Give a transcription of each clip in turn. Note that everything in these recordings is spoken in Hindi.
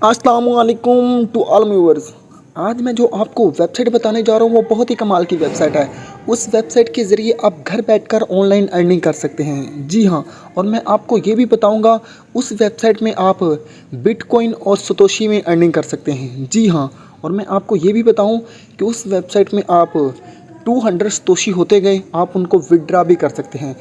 अस्सलामुअलैकुम टू ऑल व्यूअर्स। आज मैं जो आपको वेबसाइट बताने जा रहा हूँ वो बहुत ही कमाल की वेबसाइट है। उस वेबसाइट के ज़रिए आप घर बैठकर ऑनलाइन अर्निंग कर सकते हैं। जी हाँ, और मैं आपको ये भी बताऊँगा उस वेबसाइट में आप बिटकॉइन और सतोशी में अर्निंग कर सकते हैं। जी हाँ, और मैं आपको ये भी बताऊँ कि उस वेबसाइट में आप 200 सतोशी होते गए आप उनको विदड्रा भी कर सकते हैं।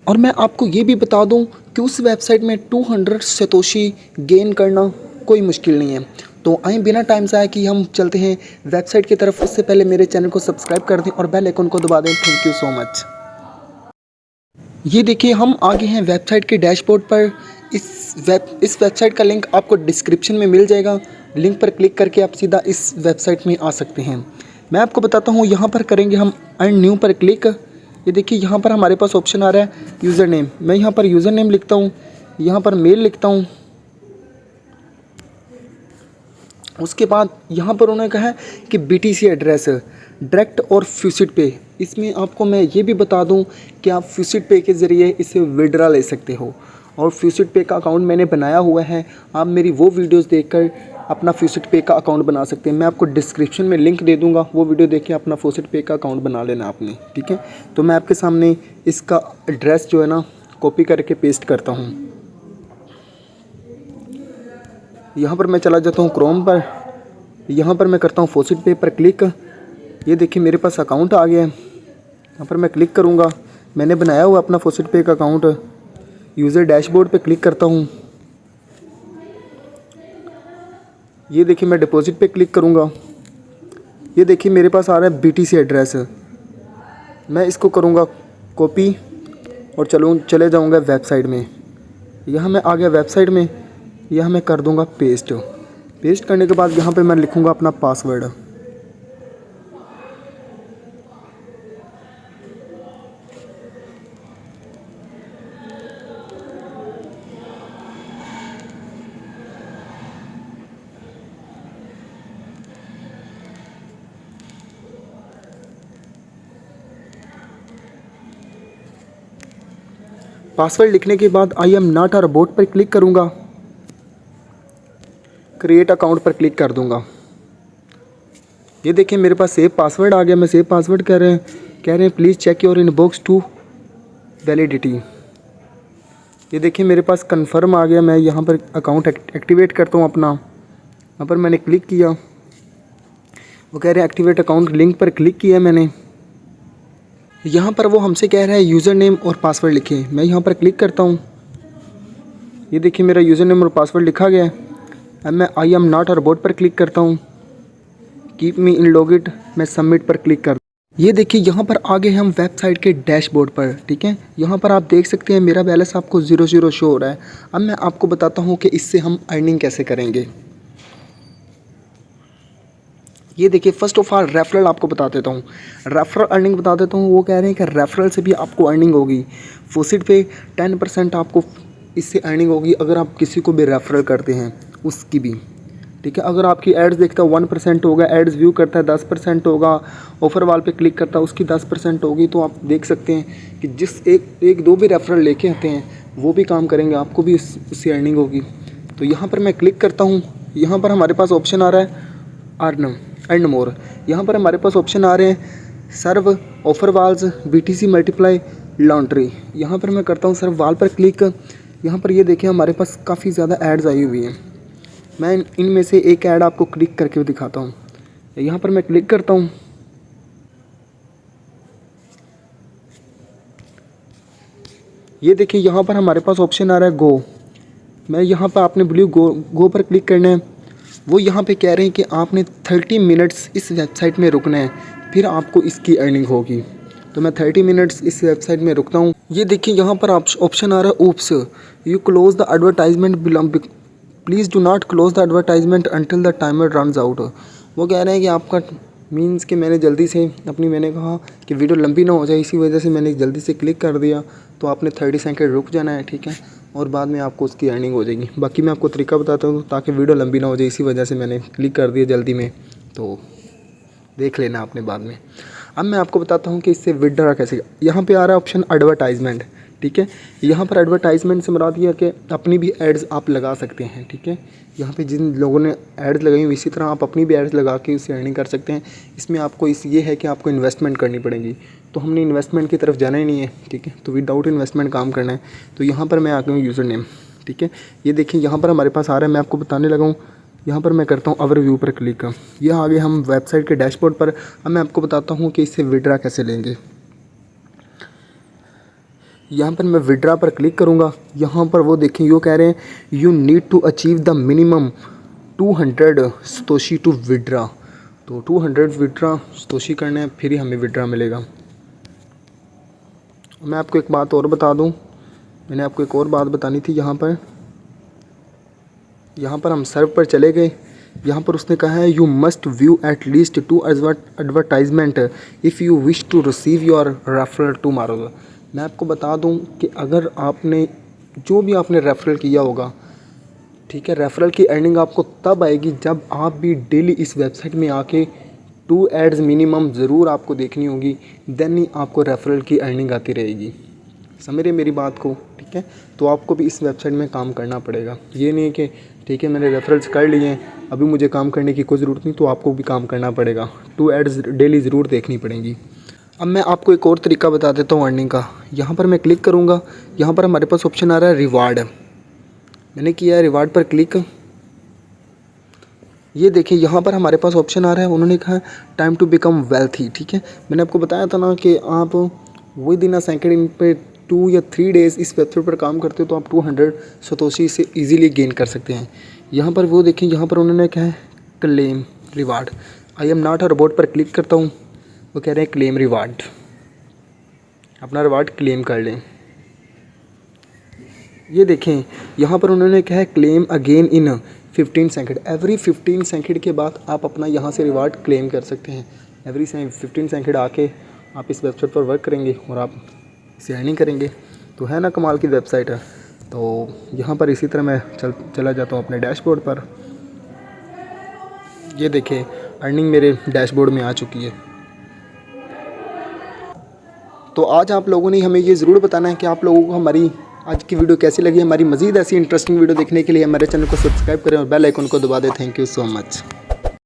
और मैं आपको ये भी बता दूं कि उस वेबसाइट में 200 सतोशी गेन करना कोई मुश्किल नहीं है। तो आइए बिना टाइम ज़ाया कि हम चलते हैं वेबसाइट की तरफ। उससे पहले मेरे चैनल को सब्सक्राइब कर दें और बेल आइकन को दबा दें। Thank you so much. ये देखिए हम आ गए हैं वेबसाइट के डैशबोर्ड पर। इस वेबसाइट का लिंक आपको डिस्क्रिप्शन में मिल जाएगा। लिंक पर क्लिक करके आप सीधा इस वेबसाइट में आ सकते हैं। मैं आपको बताता हूँ, यहाँ पर करेंगे हम अर्न न्यू पर क्लिक। ये देखिए यहाँ पर हमारे पास ऑप्शन आ रहा है यूज़र नेम। मैं यहाँ पर यूज़र नेम लिखता हूँ, यहाँ पर मेल लिखता हूँ। उसके बाद यहाँ पर उन्होंने कहा है कि BTC एड्रेस डायरेक्ट और फ्यूसिट पे। इसमें आपको मैं ये भी बता दूँ कि आप फ्यूसिट पे के ज़रिए इसे विड्रा ले सकते हो। और फ्यूसिट पे का अकाउंट मैंने बनाया हुआ है, आप मेरी वो वीडियोस देखकर अपना फ्यूसिट पे का अकाउंट बना सकते हैं। मैं आपको डिस्क्रिप्शन में लिंक दे दूँगा, वो वीडियो देख के अपना फ्यूसिट पे का अकाउंट बना लेना आपने, ठीक है। तो मैं आपके सामने इसका एड्रेस जो है ना कॉपी करके पेस्ट करता हूँ। यहाँ पर मैं चला जाता हूँ क्रोम पर। यहाँ पर मैं करता हूँ फ्यूसिट पे पर क्लिक। ये देखिए मेरे पास अकाउंट आ गया है। यहाँ पर मैं क्लिक करूँगा, मैंने बनाया हुआ अपना फ्यूसिट पे का अकाउंट। यूज़र डैशबोर्ड पे क्लिक करता हूँ। ये देखिए मैं डिपॉजिट पे क्लिक करूँगा। ये देखिए मेरे पास आ रहा है BTC एड्रेस। मैं इसको करूँगा कॉपी और चले जाऊँगा वेबसाइट में। यहाँ मैं आ गया वेबसाइट में, यहाँ मैं कर दूँगा पेस्ट। पेस्ट करने के बाद यहाँ पे मैं लिखूँगा अपना पासवर्ड। पासवर्ड लिखने के बाद I am not a robot पर क्लिक करूँगा। क्रिएट अकाउंट पर क्लिक कर दूँगा। ये देखिए मेरे पास सेव पासवर्ड आ गया। मैं सेव पासवर्ड कह रहे हैं please check your inbox to validity. ये देखिए मेरे पास कंफर्म आ गया। मैं यहाँ पर अकाउंट एक्टिवेट करता हूँ अपना। यहाँ पर मैंने क्लिक किया, वो कह रहे हैं एक्टिवेट अकाउंट। लिंक पर क्लिक किया मैंने। यहाँ पर वो हमसे कह रहा है यूज़र नेम और पासवर्ड लिखें। मैं यहाँ पर क्लिक करता हूँ। ये देखिए मेरा यूज़र नेम और पासवर्ड लिखा गया है। अब मैं I am not a robot पर क्लिक करता हूँ। कीप मी इन लॉगिड, मैं सबमिट पर क्लिक कर। ये देखिए यहाँ पर आ गए हम वेबसाइट के डैशबोर्ड पर, ठीक है। यहाँ पर आप देख सकते हैं मेरा बैलेंस आपको 0 शो हो रहा है। अब मैं आपको बताता हूँ कि इससे हम अर्निंग कैसे करेंगे। ये देखिए फर्स्ट ऑफ ऑल रेफरल आपको बता देता हूँ। रेफरल अर्निंग बता देता हूँ। वो कह रहे हैं कि रेफरल से भी आपको अर्निंग होगी। फोसिट पे 10% आपको इससे अर्निंग होगी अगर आप किसी को भी रेफरल करते हैं उसकी भी, ठीक है। अगर आपकी एड्स देखता है 1% होगा, एड्स व्यू करता है 10% होगा, ऑफर वाल पे क्लिक करता है उसकी 10% होगी। तो आप देख सकते हैं कि जिस एक दो भी रेफरल लेके आते हैं वो भी काम करेंगे, आपको भी उससे अर्निंग होगी। तो यहाँ पर मैं क्लिक करता हूँ। यहाँ पर हमारे पास ऑप्शन आ रहा है अर्न मोर। यहाँ पर हमारे पास ऑप्शन आ रहे हैं serve, offer walls, BTC multiply, laundry. यहाँ पर मैं करता हूँ सर्व वाल पर क्लिक। यहाँ पर ये देखिए हमारे पास काफ़ी ज़्यादा एड्स आई हुई हैं। मैं इनमें से एक ऐड आपको क्लिक करके दिखाता हूँ। यहाँ पर मैं क्लिक करता हूँ। ये देखिए यहाँ पर हमारे पास ऑप्शन आ रहा है गो। मैं यहाँ पर आपने ब्लू गो पर क्लिक करना है। वो यहाँ पे कह रहे हैं कि आपने 30 मिनट्स इस वेबसाइट में रुकना है, फिर आपको इसकी अर्निंग होगी। तो मैं 30 मिनट्स इस वेबसाइट में रुकता हूँ। ये देखिए यहाँ पर ऑप्शन आ रहा है oops, you close the advertisement, please do not close the advertisement until the timer runs out. वो कह रहे हैं कि आपका मीन्स कि मैंने कहा कि वीडियो लंबी ना हो जाए, इसी वजह से मैंने जल्दी से क्लिक कर दिया। तो आपने 30 सेकंड रुक जाना है, ठीक है, और बाद में आपको उसकी अर्निंग हो जाएगी। बाकी मैं आपको तरीका बताता हूँ ताकि वीडियो लंबी ना हो जाए, इसी वजह से मैंने क्लिक कर दिया जल्दी में। तो देख लेना आपने बाद में। अब मैं आपको बताता हूँ कि इससे विड्रा कैसे। यहाँ पे आ रहा है ऑप्शन एडवर्टाइजमेंट, ठीक है। यहाँ पर एडवर्टाइजमेंट से मुराद ये है कि अपनी भी एड्स आप लगा सकते हैं, ठीक है। यहाँ पे जिन लोगों ने एड्स लगाई हुई इसी तरह आप अपनी भी एड्स लगा के उससे अर्निंग कर सकते हैं। इसमें आपको ये है कि आपको इन्वेस्टमेंट करनी पड़ेगी, तो हमने इन्वेस्टमेंट की तरफ जाना ही नहीं है, ठीक है। तो विदाउट इन्वेस्टमेंट काम करना है। तो यहाँ पर मैं आ गया हूँ यूज़र नेम, ठीक है। ये देखिए यहाँ पर हमारे पास आ रहा है, मैं आपको बताने लगा हूँ। यहाँ पर मैं करता हूँ ओवरव्यू पर क्लिक। यह आगे हम वेबसाइट के डैशबोर्ड पर। अब मैं आपको बताता हूँ कि इससे विड्रा कैसे लेंगे। यहाँ पर मैं विड्रा पर क्लिक करूँगा। यहाँ पर वो देखें यो कह रहे हैं you need to achieve the minimum 200 satoshi to withdraw. तो 200 विड्रा सतोशी करना है, फिर ही हमें विड्रा मिलेगा। मैं आपको एक बात और बता दूँ, मैंने आपको एक और बात बतानी थी। यहाँ पर हम सर्व पर चले गए। यहाँ पर उसने कहा है you must view at least 2 advertisement if you wish to receive your referral tomorrow. मैं आपको बता दूं कि अगर आपने जो भी आपने रेफरल किया होगा, ठीक है, रेफरल की अर्निंग आपको तब आएगी जब आप भी डेली इस वेबसाइट में आके 2 एड्स मिनिमम ज़रूर आपको देखनी होगी, देन ही आपको रेफरल की अर्निंग आती रहेगी। समझ रहे मेरी बात को, ठीक है। तो आपको भी इस वेबसाइट में काम करना पड़ेगा। ये नहीं कि ठीक है मैंने रेफरल्स कर लिए हैं अभी मुझे काम करने की कोई ज़रूरत नहीं, तो आपको भी काम करना पड़ेगा। 2 एड्स डेली ज़रूर देखनी पड़ेंगी। अब मैं आपको एक और तरीका बता देता हूँ अर्निंग का। यहाँ पर मैं क्लिक करूँगा, यहाँ पर हमारे पास ऑप्शन आ रहा है रिवार्ड। मैंने किया है रिवार्ड पर क्लिक। ये देखिए यहाँ पर हमारे पास ऑप्शन आ रहा है, उन्होंने कहा टाइम टू बिकम वेल्थी, ठीक है। मैंने आपको बताया था ना कि आप विद इन अ सेकेंड पे 2 या 3 डेज़ इस वेबसाइट पर काम करते हो तो आप 200 सतोशी से इजीली गेन कर सकते हैं। यहाँ पर वो देखें, यहाँ पर उन्होंने कहा है claim reward. I am not a robot पर क्लिक करता हूँ, वो कह रहे हैं क्लेम रिवार्ड, अपना रिवार्ड क्लेम कर लें। ये देखें यहाँ पर उन्होंने कहा है claim again in 15 second. Every 15 second के बाद आप अपना यहाँ से रिवार्ड क्लेम कर सकते हैं। एवरी 15 सेकंड आके आप इस वेबसाइट पर वर्क करेंगे और आप इसे अर्निंग करेंगे। तो है ना कमाल की वेबसाइट है। तो यहाँ पर इसी तरह मैं चला जाता हूँ अपने डैशबोर्ड पर। ये देखें अर्निंग मेरे डैशबोर्ड में आ चुकी है। तो आज आप लोगों ने हमें ये ज़रूर बताना है कि आप लोगों को हमारी आज की वीडियो कैसी लगी। हमारी मज़ीद ऐसी इंटरेस्टिंग वीडियो देखने के लिए हमारे चैनल को सब्सक्राइब करें और बेल आइकन को दबा दें। Thank you so much.